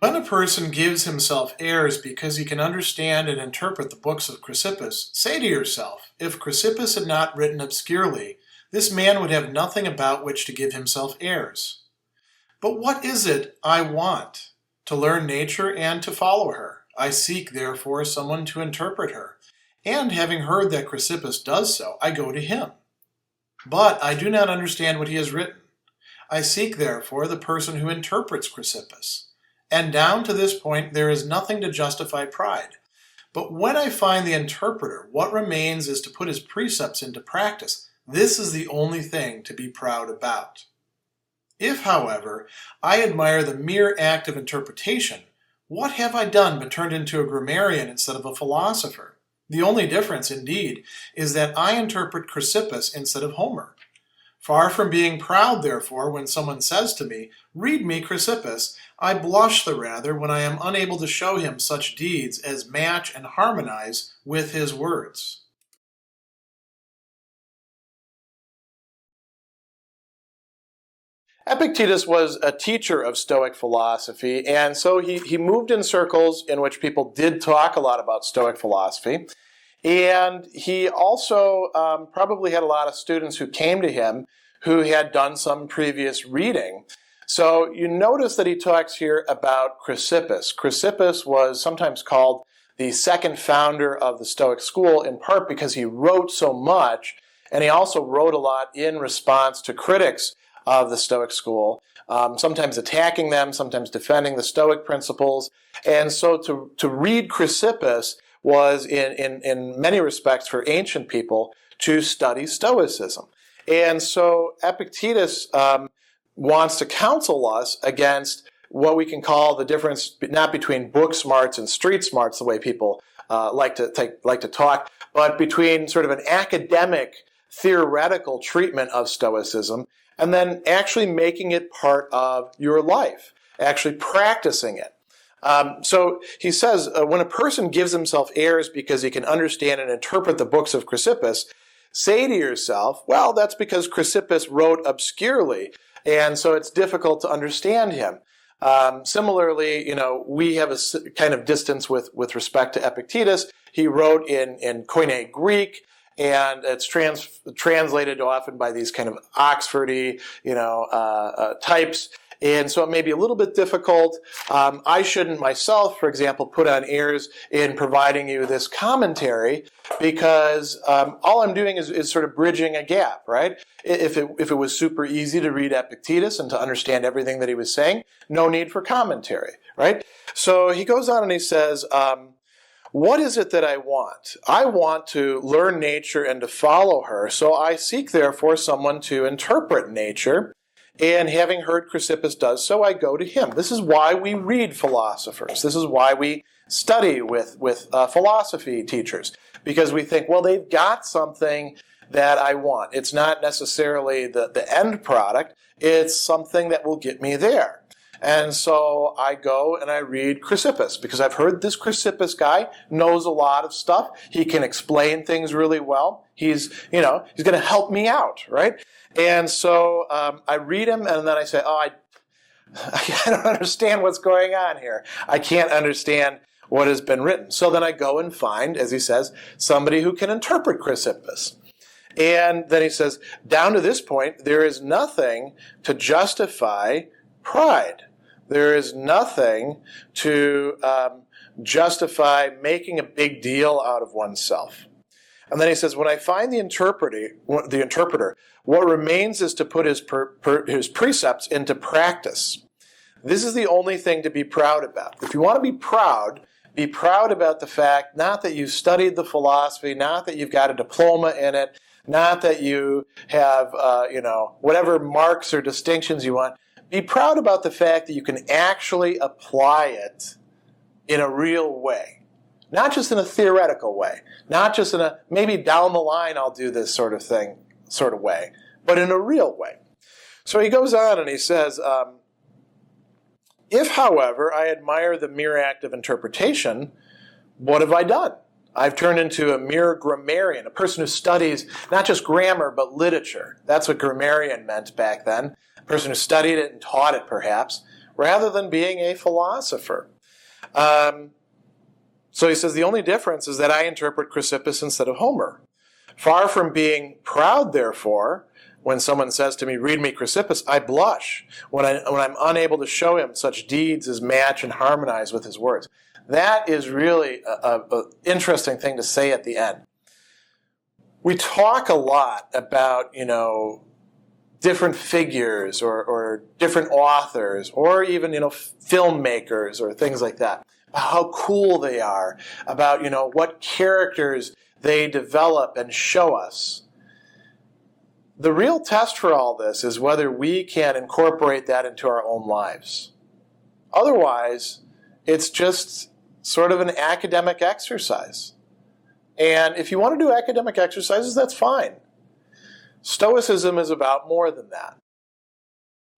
When a person gives himself airs because he can understand and interpret the books of Chrysippus, say to yourself, if Chrysippus had not written obscurely, this man would have nothing about which to give himself airs. But what is it I want? To learn nature and to follow her. I seek, therefore, someone to interpret her. And having heard that Chrysippus does so, I go to him. But I do not understand what he has written. I seek, therefore, the person who interprets Chrysippus. And down to this point, there is nothing to justify pride. But when I find the interpreter, what remains is to put his precepts into practice. This is the only thing to be proud about. If, however, I admire the mere act of interpretation, what have I done but turned into a grammarian instead of a philosopher? The only difference, indeed, is that I interpret Chrysippus instead of Homer. Far from being proud, therefore, when someone says to me, "Read me Chrysippus," I blush the rather when I am unable to show him such deeds as match and harmonize with his words. Epictetus was a teacher of Stoic philosophy, and so he moved in circles in which people did talk a lot about Stoic philosophy. And he also probably had a lot of students who came to him who had done some previous reading. So you notice that he talks here about Chrysippus. Chrysippus was sometimes called the second founder of the Stoic school, in part because he wrote so much, and he also wrote a lot in response to critics of the Stoic school, sometimes attacking them, sometimes defending the Stoic principles. And so to read Chrysippus was, in many respects for ancient people, to study Stoicism. And so Epictetus wants to counsel us against what we can call the difference not between book smarts and street smarts, the way people like to talk, but between sort of an academic, theoretical treatment of Stoicism and then actually making it part of your life, actually practicing it. So he says, when a person gives himself airs because he can understand and interpret the books of Chrysippus, say to yourself, well, that's because Chrysippus wrote obscurely, and so it's difficult to understand him. Similarly, we have a kind of distance with respect to Epictetus. He wrote in Koine Greek, and it's translated often by these kind of Oxfordy, types. And so it may be a little bit difficult. I shouldn't myself, for example, put on airs in providing you this commentary because all I'm doing is sort of bridging a gap, right? If it was super easy to read Epictetus and to understand everything that he was saying, no need for commentary, right? So he goes on and he says, what is it that I want? I want to learn nature and to follow her, so I seek therefore someone to interpret nature. And having heard Chrysippus does so, I go to him. This is why we read philosophers. This is why we study with philosophy teachers. Because we think, well, they've got something that I want. It's not necessarily the end product. It's something that will get me there. And so I go and I read Chrysippus because I've heard this Chrysippus guy knows a lot of stuff. He can explain things really well. He's going to help me out, right? And so I read him and then I say, I don't understand what's going on here. I can't understand what has been written. So then I go and find, as he says, somebody who can interpret Chrysippus. And then he says, down to this point, there is nothing to justify pride. There is nothing to justify making a big deal out of oneself. And then he says, when I find the interpreter, what remains is to put his precepts into practice. This is the only thing to be proud about. If you want to be proud about the fact, not that you studied the philosophy, not that you've got a diploma in it, not that you have, whatever marks or distinctions you want. Be proud about the fact that you can actually apply it in a real way. Not just in a theoretical way. Not just in a, maybe down the line I'll do this sort of thing, sort of way. But in a real way. So he goes on and he says, if, however, I admire the mere act of interpretation, what have I done? I've turned into a mere grammarian, a person who studies not just grammar, but literature. That's what grammarian meant back then. A person who studied it and taught it, perhaps. rather than being a philosopher. So he says, the only difference is that I interpret Chrysippus instead of Homer. Far from being proud, therefore, when someone says to me, read me Chrysippus, I blush when I'm unable to show him such deeds as match and harmonize with his words. That is really an interesting thing to say at the end. We talk a lot about, different figures or different authors or even, filmmakers or things like that. About how cool they are, about, what characters they develop and show us. The real test for all this is whether we can incorporate that into our own lives. Otherwise, it's just sort of an academic exercise. And if you want to do academic exercises, that's fine. Stoicism is about more than that.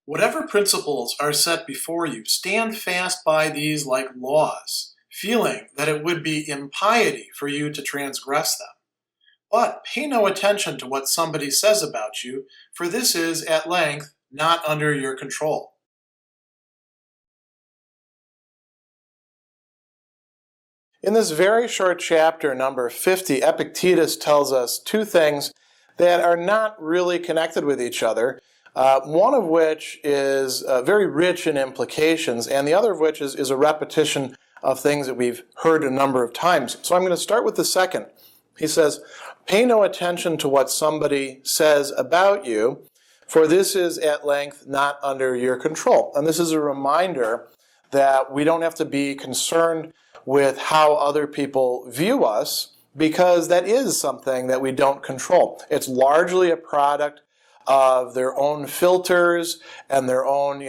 Whatever principles are set before you, stand fast by these like laws, feeling that it would be impiety for you to transgress them. But pay no attention to what somebody says about you, for this is, at length, not under your control. In this very short chapter, number 50, Epictetus tells us two things that are not really connected with each other, one of which is very rich in implications, and the other of which is a repetition of things that we've heard a number of times. So I'm going to start with the second. He says, pay no attention to what somebody says about you, for this is at length not under your control. And this is a reminder that we don't have to be concerned with how other people view us, because that is something that we don't control. It's largely a product of their own filters and their own,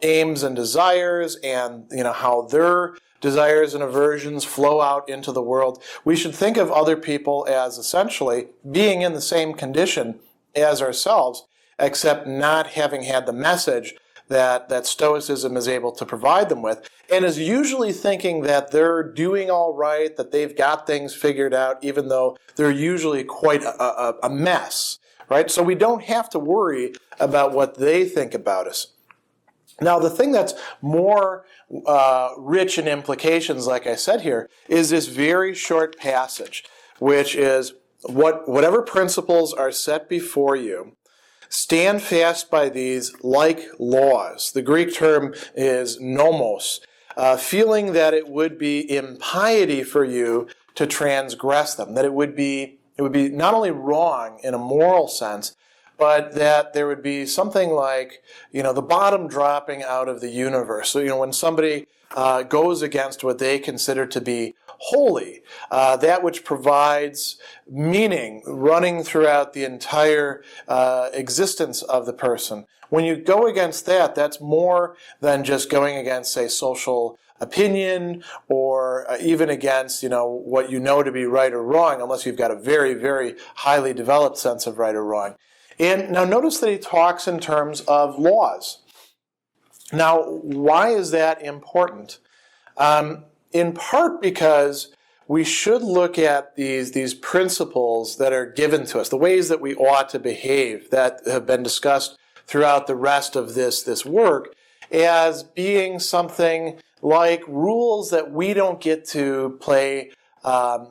aims and desires, and, how their desires and aversions flow out into the world. We should think of other people as essentially being in the same condition as ourselves, except not having had the message that Stoicism is able to provide them with, and is usually thinking that they're doing all right, that they've got things figured out, even though they're usually quite a mess, right? So we don't have to worry about what they think about us. Now, the thing that's more rich in implications, like I said here, is this very short passage, which is whatever principles are set before you, stand fast by these like laws. The Greek term is nomos, feeling that it would be impiety for you to transgress them, that it would be not only wrong in a moral sense, but that there would be something like, the bottom dropping out of the universe. So, when somebody goes against what they consider to be holy, that which provides meaning running throughout the entire existence of the person. When you go against that, that's more than just going against, say, social opinion or even against, what you know to be right or wrong, unless you've got a very, very highly developed sense of right or wrong. And now notice that he talks in terms of laws. Now, why is that important? In part because we should look at these principles that are given to us, the ways that we ought to behave that have been discussed throughout the rest of this work, as being something like rules that we don't get to play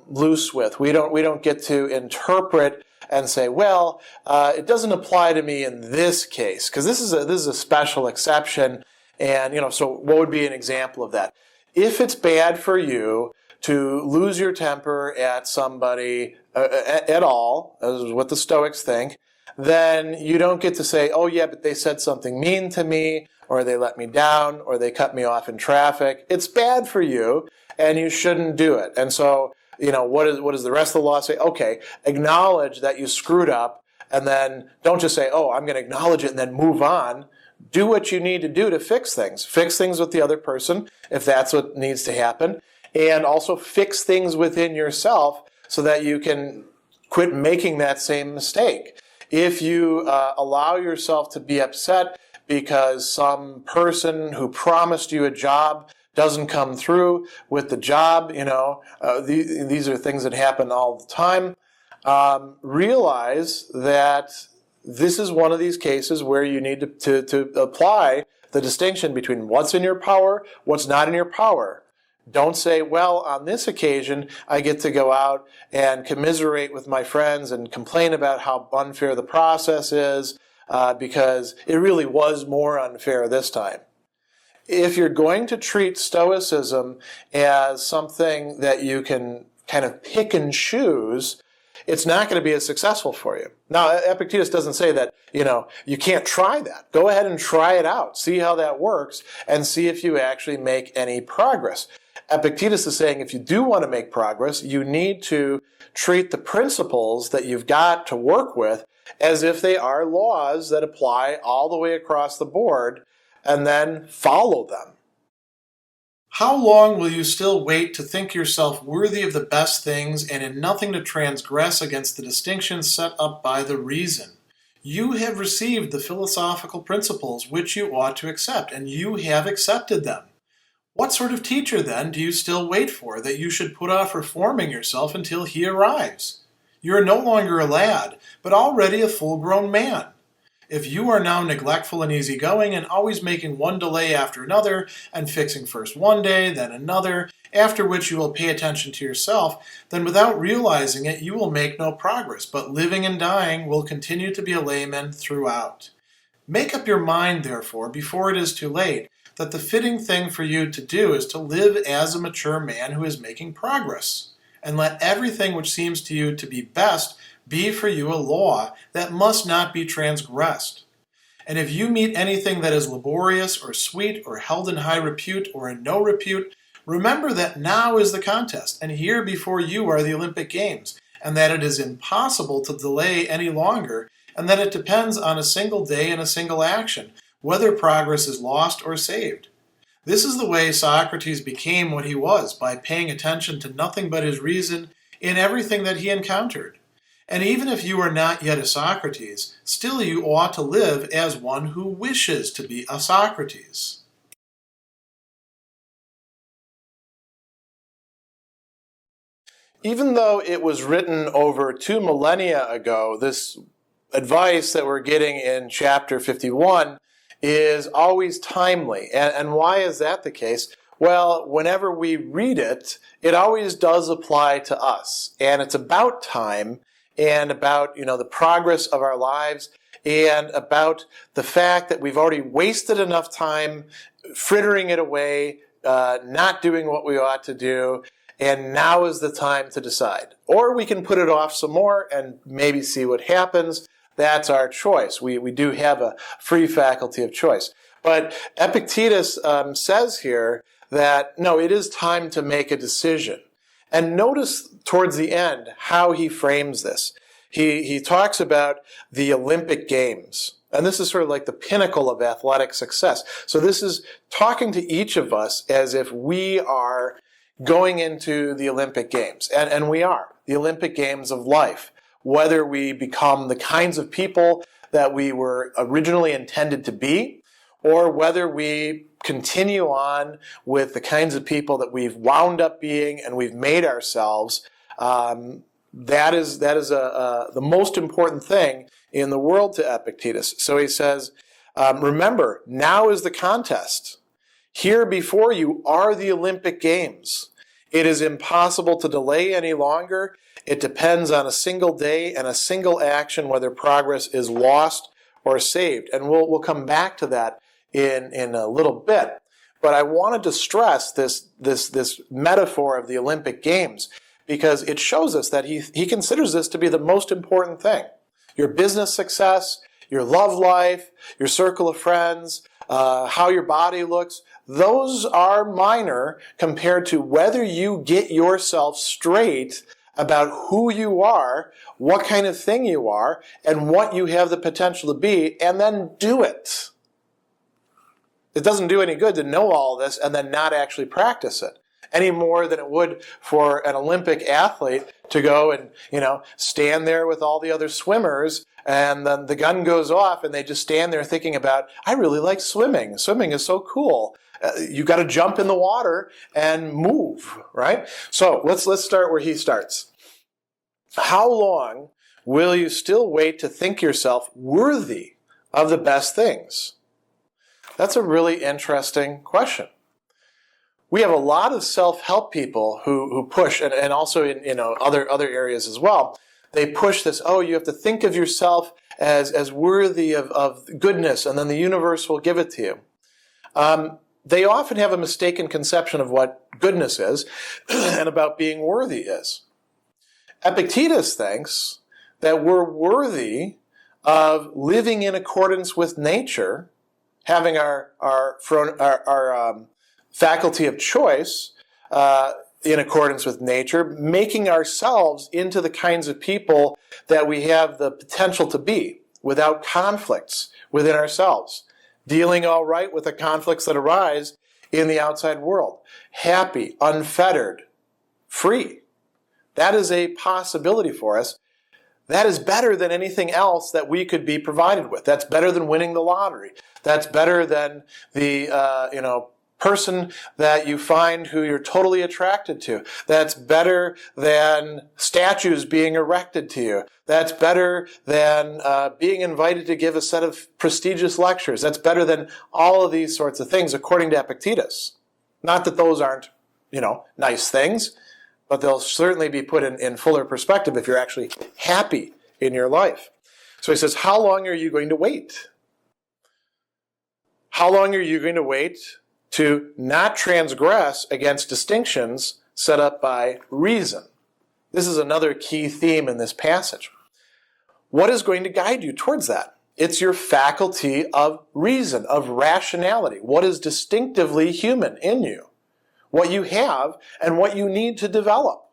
loose with. We don't get to interpret and say, well, it doesn't apply to me in this case, because this is a special exception. And so what would be an example of that? If it's bad for you to lose your temper at somebody at all, as is what the Stoics think, then you don't get to say, oh yeah, but they said something mean to me, or they let me down, or they cut me off in traffic. It's bad for you, and you shouldn't do it. And so, what does the rest of the law say? Okay, acknowledge that you screwed up, and then don't just say, oh, I'm going to acknowledge it and then move on. Do what you need to do to fix things. Fix things with the other person, if that's what needs to happen. And also fix things within yourself so that you can quit making that same mistake. If you allow yourself to be upset because some person who promised you a job doesn't come through with the job, these are things that happen all the time, realize that this is one of these cases where you need to apply the distinction between what's in your power, what's not in your power. Don't say, well, on this occasion, I get to go out and commiserate with my friends and complain about how unfair the process is because it really was more unfair this time. If you're going to treat Stoicism as something that you can kind of pick and choose, it's not going to be as successful for you. Now, Epictetus doesn't say that, you can't try that. Go ahead and try it out. See how that works and see if you actually make any progress. Epictetus is saying if you do want to make progress, you need to treat the principles that you've got to work with as if they are laws that apply all the way across the board, and then follow them. How long will you still wait to think yourself worthy of the best things and in nothing to transgress against the distinctions set up by the reason? You have received the philosophical principles which you ought to accept, and you have accepted them. What sort of teacher, then, do you still wait for, that you should put off reforming yourself until he arrives? You are no longer a lad, but already a full-grown man. If you are now neglectful and easygoing and always making one delay after another and fixing first one day, then another, after which you will pay attention to yourself, then without realizing it you will make no progress, but living and dying will continue to be a layman throughout. Make up your mind, therefore, before it is too late, that the fitting thing for you to do is to live as a mature man who is making progress, and let everything which seems to you to be best be for you a law that must not be transgressed. And if you meet anything that is laborious or sweet or held in high repute or in no repute, remember that now is the contest, and here before you are the Olympic Games, and that it is impossible to delay any longer, and that it depends on a single day and a single action, whether progress is lost or saved. This is the way Socrates became what he was, by paying attention to nothing but his reason in everything that he encountered. And even if you are not yet a Socrates, still you ought to live as one who wishes to be a Socrates. Even though it was written over 2 millennia ago, this advice that we're getting in chapter 51 is always timely. And why is that the case? Well, whenever we read it, it always does apply to us. And it's about time and about, the progress of our lives and about the fact that we've already wasted enough time frittering it away, not doing what we ought to do, and now is the time to decide. Or we can put it off some more and maybe see what happens. That's our choice. We do have a free faculty of choice. But Epictetus says here that, no, it is time to make a decision. And notice towards the end how he frames this. He talks about the Olympic Games. And this is sort of like the pinnacle of athletic success. So this is talking to each of us as if we are going into the Olympic Games. And we are. The Olympic Games of life. Whether we become the kinds of people that we were originally intended to be, or whether we continue on with the kinds of people that we've wound up being and we've made ourselves, that is the most important thing in the world to Epictetus. So he says, remember, now is the contest. Here before you are the Olympic Games. It is impossible to delay any longer. It depends on a single day and a single action whether progress is lost or saved. And we'll come back to that in a little bit. But I wanted to stress this metaphor of the Olympic Games because it shows us that he considers this to be the most important thing. Your business success, your love life, your circle of friends, how your body looks, those are minor compared to whether you get yourself straight about who you are, what kind of thing you are, and what you have the potential to be, and then do it. It doesn't do any good to know all this and then not actually practice it, any more than it would for an Olympic athlete to go and, stand there with all the other swimmers, and then the gun goes off and they just stand there thinking about, I really like swimming. Swimming is so cool. You got to jump in the water and move, right? So let's start where he starts. How long will you still wait to think yourself worthy of the best things? That's a really interesting question. We have a lot of self-help people who push, and also in other areas as well. They push this, you have to think of yourself as worthy of goodness, and then the universe will give it to you. They often have a mistaken conception of what goodness is and about being worthy is. Epictetus thinks that we're worthy of living in accordance with nature, having our faculty of choice in accordance with nature, making ourselves into the kinds of people that we have the potential to be without conflicts within ourselves, dealing all right with the conflicts that arise in the outside world, happy, unfettered, free. That is a possibility for us. That is better than anything else that we could be provided with. That's better than winning the lottery. That's better than the person that you find who you're totally attracted to. That's better than statues being erected to you. That's better than being invited to give a set of prestigious lectures. That's better than all of these sorts of things, according to Epictetus. Not that those aren't, nice things, but they'll certainly be put in fuller perspective if you're actually happy in your life. So he says, how long are you going to wait? How long are you going to wait to not transgress against distinctions set up by reason? This is another key theme in this passage. What is going to guide you towards that? It's your faculty of reason, of rationality. What is distinctively human in you? What you have and what you need to develop.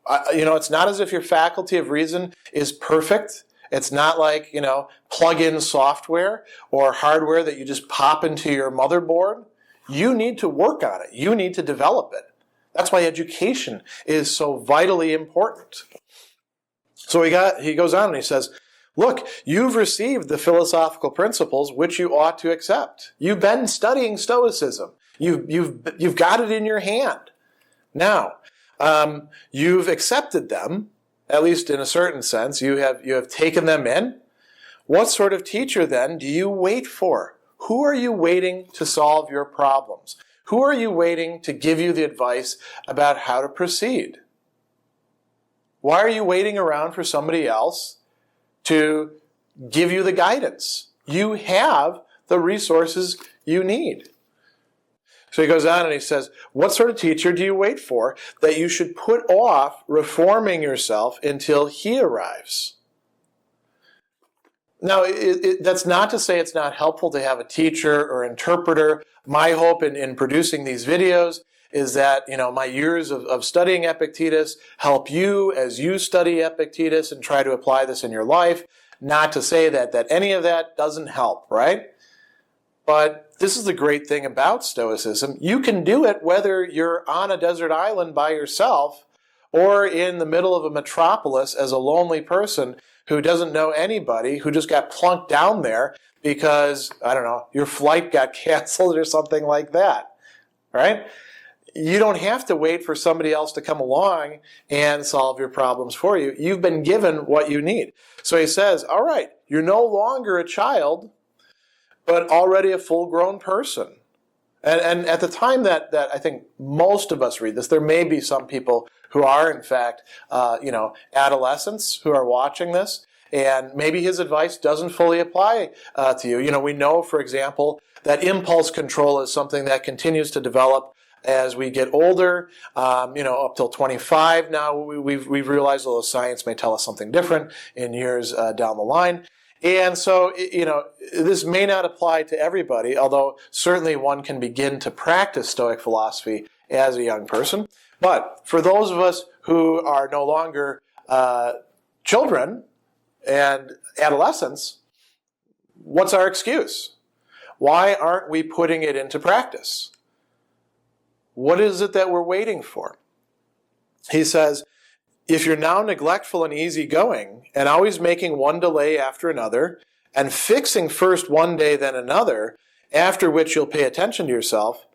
It's not as if your faculty of reason is perfect. It's not like, plug-in software or hardware that you just pop into your motherboard. You need to work on it. You need to develop it. That's why education is so vitally important. So he goes on and he says, look, you've received the philosophical principles which you ought to accept. You've been studying Stoicism. You've got it in your hand. Now, you've accepted them, at least in a certain sense. You have taken them in. What sort of teacher then do you wait for? Who are you waiting to solve your problems? Who are you waiting to give you the advice about how to proceed? Why are you waiting around for somebody else to give you the guidance? You have the resources you need. So he goes on and he says, what sort of teacher do you wait for that you should put off reforming yourself until he arrives? Now, that's not to say it's not helpful to have a teacher or interpreter. My hope in producing these videos is that, my years of studying Epictetus help you as you study Epictetus and try to apply this in your life. Not to say that any of that doesn't help, right? But this is the great thing about Stoicism. You can do it whether you're on a desert island by yourself or in the middle of a metropolis as a lonely person who doesn't know anybody, who just got plunked down there because, your flight got canceled or something like that, right? You don't have to wait for somebody else to come along and solve your problems for you. You've been given what you need. So he says, all right, you're no longer a child, but already a full-grown person. And at the time that I think most of us read this, there may be some people who are, in fact, adolescents who are watching this, and maybe his advice doesn't fully apply to you. We know, for example, that impulse control is something that continues to develop as we get older, up till 25 now. We've realized, although science may tell us something different in years down the line. And so, this may not apply to everybody, although certainly one can begin to practice Stoic philosophy as a young person. But for those of us who are no longer children and adolescents, what's our excuse? Why aren't we putting it into practice? What is it that we're waiting for? He says, if you're now neglectful and easygoing, and always making one delay after another, and fixing first one day then another, after which you'll pay attention to yourself,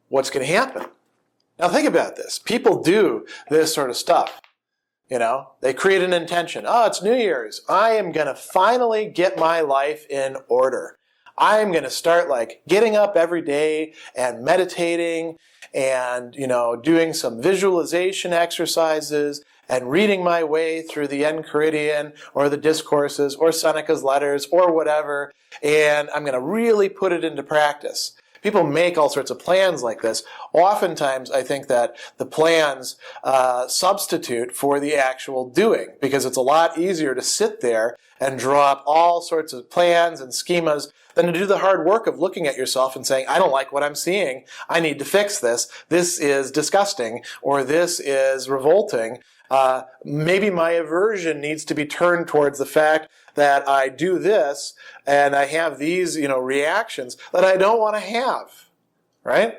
what's going to happen? Now think about this. People do this sort of stuff. They create an intention. Oh, it's New Year's. I am going to finally get my life in order. I'm going to start like getting up every day and meditating and, doing some visualization exercises and reading my way through the Enchiridion or the discourses or Seneca's letters or whatever, and I'm going to really put it into practice. People make all sorts of plans like this. Oftentimes, I think that the plans substitute for the actual doing, because it's a lot easier to sit there and draw up all sorts of plans and schemas than to do the hard work of looking at yourself and saying, I don't like what I'm seeing. I need to fix this. This is disgusting, or this is revolting. Maybe my aversion needs to be turned towards the fact that I do this and I have these, reactions that I don't want to have, right?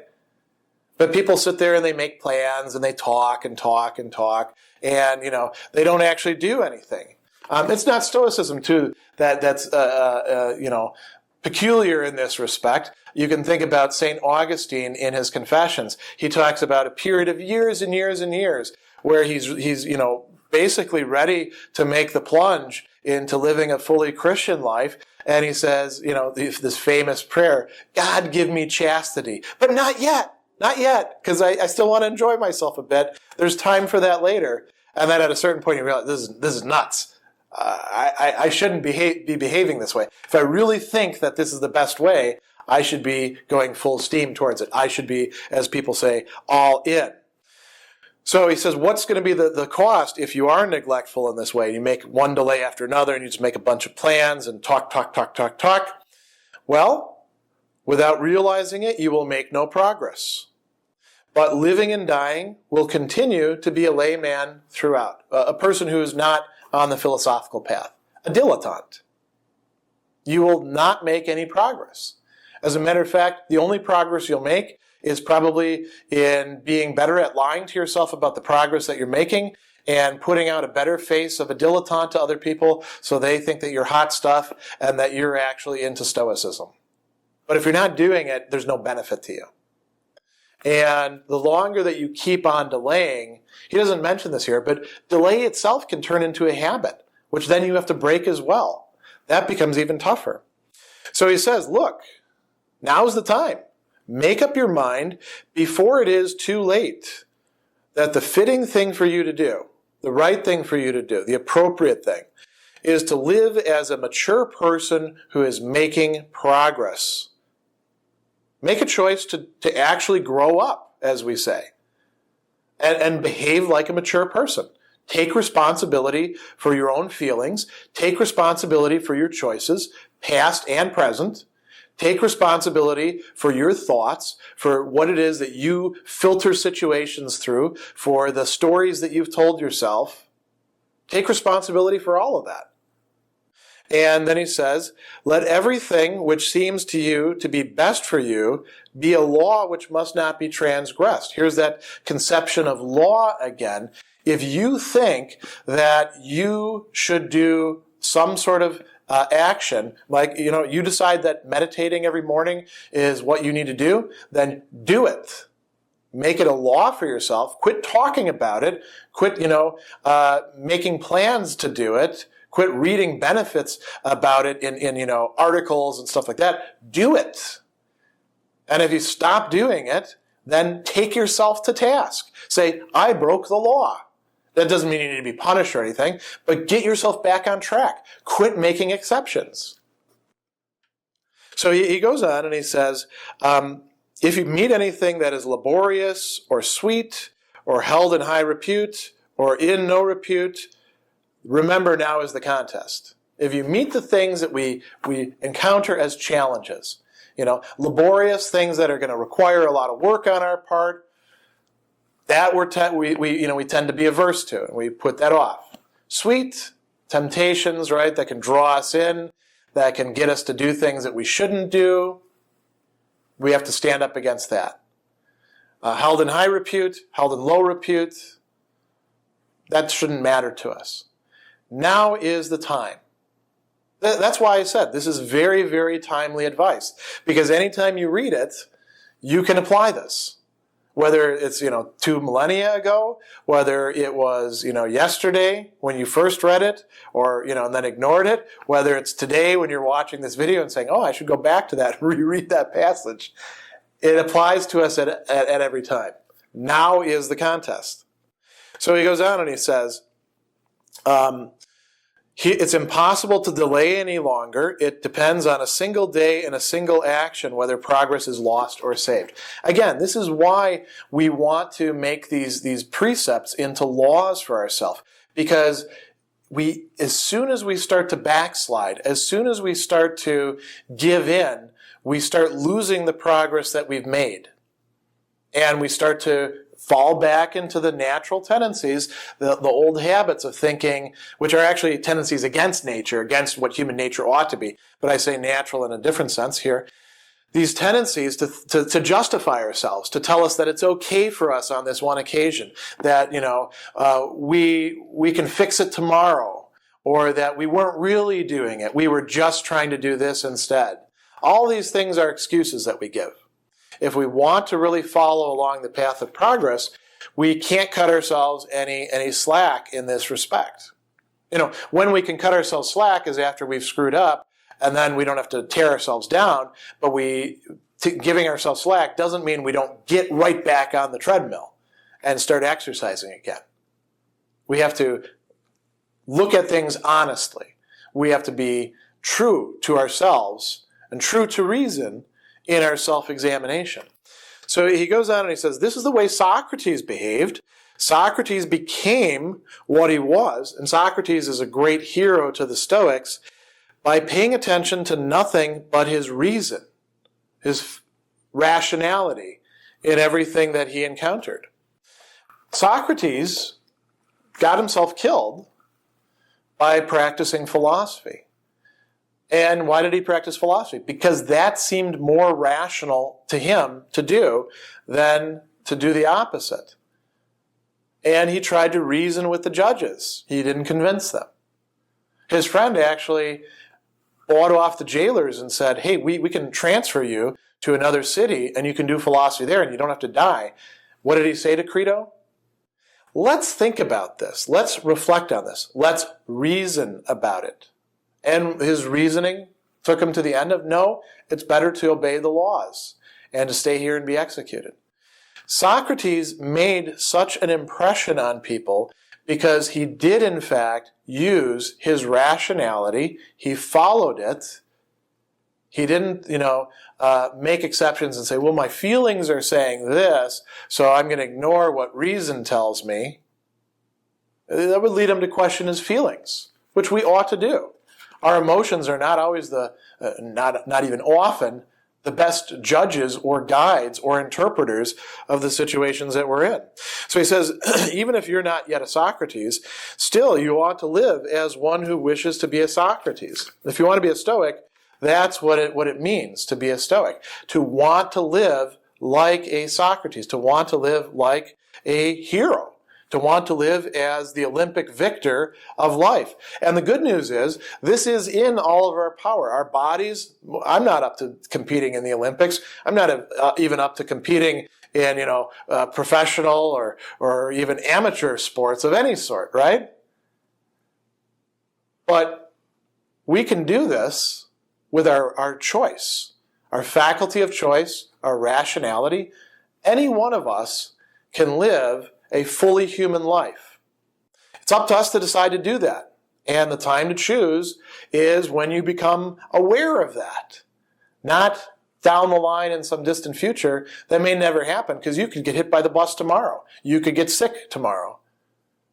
But people sit there and they make plans and they talk and talk and talk, and, they don't actually do anything. It's not Stoicism, too, that's peculiar in this respect. You can think about St. Augustine in his Confessions. He talks about a period of years and years and years where he's basically ready to make the plunge into living a fully Christian life. And he says, this famous prayer, God, give me chastity. But not yet, because I still want to enjoy myself a bit. There's time for that later. And then at a certain point, you realize, this is nuts. I shouldn't be behaving this way. If I really think that this is the best way, I should be going full steam towards it. I should be, as people say, all in. So he says, what's going to be the cost if you are neglectful in this way? You make one delay after another, and you just make a bunch of plans and talk. Well, without realizing it, you will make no progress. But living and dying will continue to be a layman throughout, a person who is not on the philosophical path, a dilettante. You will not make any progress. As a matter of fact, the only progress you'll make is probably in being better at lying to yourself about the progress that you're making and putting out a better face of a dilettante to other people so they think that you're hot stuff and that you're actually into Stoicism. But if you're not doing it, there's no benefit to you. And the longer that you keep on delaying, he doesn't mention this here, but delay itself can turn into a habit, which then you have to break as well. That becomes even tougher. So he says, look, now's the time. Make up your mind before it is too late that the fitting thing for you to do, the right thing for you to do, the appropriate thing, is to live as a mature person who is making progress. Make a choice to actually grow up, as we say, and behave like a mature person. Take responsibility for your own feelings. Take responsibility for your choices, past and present. Take responsibility for your thoughts, for what it is that you filter situations through, for the stories that you've told yourself. Take responsibility for all of that. And then he says, let everything which seems to you to be best for you be a law which must not be transgressed. Here's that conception of law again. If you think that you should do some sort of action, like, you decide that meditating every morning is what you need to do, then do it. Make it a law for yourself. Quit talking about it. Quit, making plans to do it. Quit reading benefits about it in articles and stuff like that. Do it. And if you stop doing it, then take yourself to task. Say, I broke the law. That doesn't mean you need to be punished or anything, but get yourself back on track. Quit making exceptions. So he goes on and he says, if you meet anything that is laborious or sweet or held in high repute or in no repute, remember now is the contest. If you meet the things that we encounter as challenges, laborious things that are going to require a lot of work on our part, that we tend to be averse to, and we put that off. Sweet temptations, right, that can draw us in, that can get us to do things that we shouldn't do, we have to stand up against that. Held in high repute, held in low repute, that shouldn't matter to us. Now is the time. That's why I said this is very, very timely advice, because anytime you read it, you can apply this. Whether it's, 2 millennia ago, whether it was, yesterday when you first read it, or, and then ignored it, whether it's today when you're watching this video and saying, oh, I should go back to that and reread that passage. It applies to us at every time. Now is the contest. So he goes on and he says, it's impossible to delay any longer. It depends on a single day and a single action whether progress is lost or saved. Again, this is why we want to make these precepts into laws for ourselves. Because as soon as we start to backslide, as soon as we start to give in, we start losing the progress that we've made. And we start to fall back into the natural tendencies, the old habits of thinking, which are actually tendencies against nature, against what human nature ought to be. But I say natural in a different sense here. These tendencies to justify ourselves, to tell us that it's okay for us on this one occasion, that we can fix it tomorrow, or that we weren't really doing it. We were just trying to do this instead. All these things are excuses that we give. If we want to really follow along the path of progress, we can't cut ourselves any slack in this respect. When we can cut ourselves slack is after we've screwed up, and then we don't have to tear ourselves down, but giving ourselves slack doesn't mean we don't get right back on the treadmill and start exercising again. We have to look at things honestly. We have to be true to ourselves and true to reason in our self-examination. So he goes on and he says, this is the way Socrates behaved. Socrates became what he was, and Socrates is a great hero to the Stoics, by paying attention to nothing but his reason, his rationality in everything that he encountered. Socrates got himself killed by practicing philosophy. And why did he practice philosophy? Because that seemed more rational to him to do than to do the opposite. And he tried to reason with the judges. He didn't convince them. His friend actually bought off the jailers and said, hey, we can transfer you to another city and you can do philosophy there and you don't have to die. What did he say to Crito? Let's think about this. Let's reflect on this. Let's reason about it. And his reasoning took him to the end of, no, it's better to obey the laws and to stay here and be executed. Socrates made such an impression on people because he did, in fact, use his rationality. He followed it. He didn't, make exceptions and say, well, my feelings are saying this, so I'm going to ignore what reason tells me. That would lead him to question his feelings, which we ought to do. Our emotions are not always not even often, the best judges or guides or interpreters of the situations that we're in. So he says, even if you're not yet a Socrates, still you ought to live as one who wishes to be a Socrates. If you want to be a Stoic, that's what it means to be a Stoic. To want to live like a Socrates, to want to live like a hero. To want to live as the Olympic victor of life. And the good news is, this is in all of our power. Our bodies, I'm not up to competing in the Olympics. I'm not even up to competing in, professional or even amateur sports of any sort, right? But we can do this with our choice, our faculty of choice, our rationality. Any one of us can live a fully human life. It's up to us to decide to do that. And the time to choose is when you become aware of that. Not down the line in some distant future. That may never happen because you could get hit by the bus tomorrow. You could get sick tomorrow.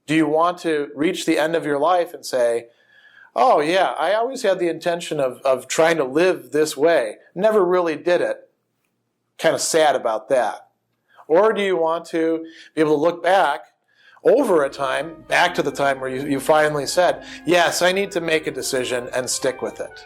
Do you want to reach the end of your life and say, oh yeah, I always had the intention of trying to live this way. Never really did it. Kind of sad about that. Or do you want to be able to look back over a time, back to the time where you finally said, yes, I need to make a decision and stick with it.